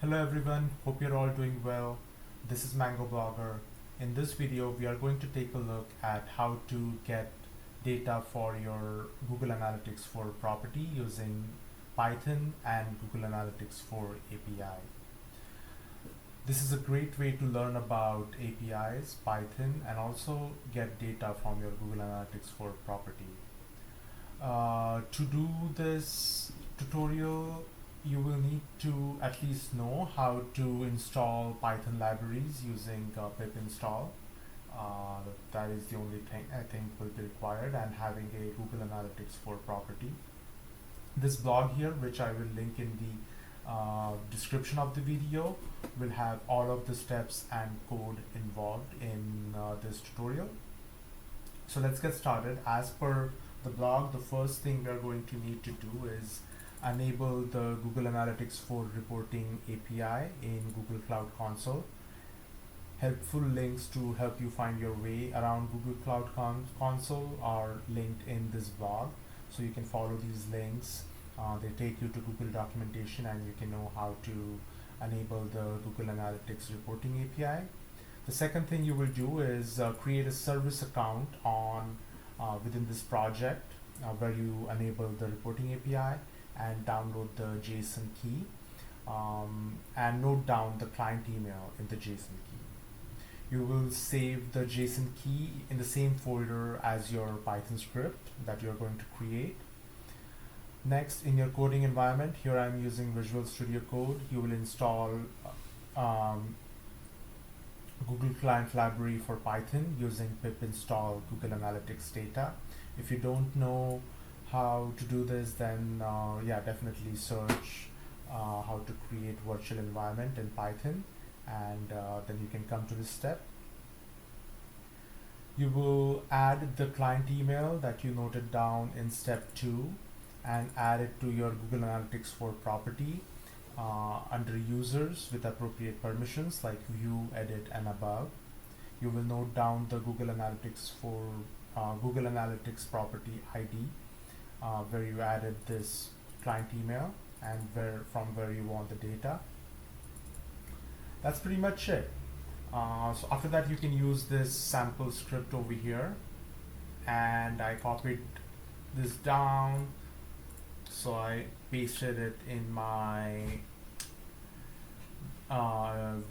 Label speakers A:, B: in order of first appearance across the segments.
A: Hello everyone, hope you're all doing well. This is Mango Blogger. In this video, we are going to take a look at how to get data for your Google Analytics 4 property using Python and Google Analytics 4 API. This is a great way to learn about APIs, Python, and also get data from your Google Analytics 4 property. To do this tutorial, you will need to at least know how to install Python libraries using pip install. That is the only thing I think will be required, and having a Google Analytics 4 property. This blog here, which I will link in the description of the video, will have all of the steps and code involved in this tutorial. So let's get started. As per the blog, the first thing we are going to need to do is enable the Google Analytics 4 reporting API in Google Cloud Console. Helpful links to help you find your way around Google Cloud Console are linked in this blog, so you can follow these links. They take you to Google documentation and you can know how to enable the Google Analytics reporting API. The second thing you will do is create a service account on within this project where you enable the reporting API and download the JSON key and note down the client email in the JSON key. You will save the JSON key in the same folder as your Python script that you're going to create. Next, in your coding environment, here I'm using Visual Studio Code. You will install Google Client Library for Python using pip install Google Analytics data. If you don't know how to do this, then yeah, definitely search how to create virtual environment in Python, and then you can come to this step. You will add the client email that you noted down in step 2 and add it to your Google Analytics 4 property under users with appropriate permissions like view, edit, and above. You will note down the Google Analytics property ID where you added this client email and from where you want the data. That's pretty much it. So after that, you can use this sample script over here, and I copied this down, so I pasted it in my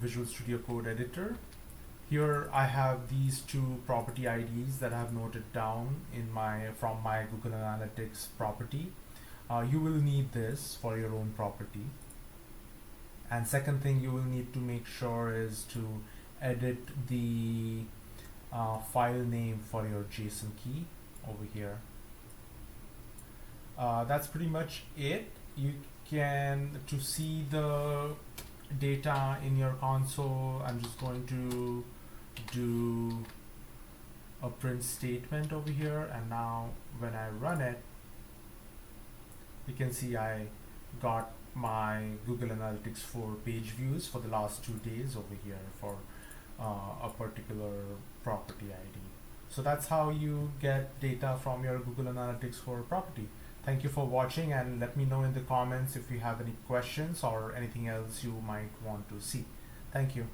A: Visual Studio Code editor. Here I have these two property IDs that I have noted down in from my Google Analytics property. You will need this for your own property. And second thing you will need to make sure is to edit the file name for your JSON key over here. That's pretty much it. You can, to see the data in your console, I'm just going to do a print statement over here, and now when I run it, you can see I got my Google Analytics 4 page views for the last 2 days over here for a particular property ID. So that's how you get data from your Google Analytics 4 property. Thank you for watching, and let me know in the comments if you have any questions or anything else you might want to see. Thank you.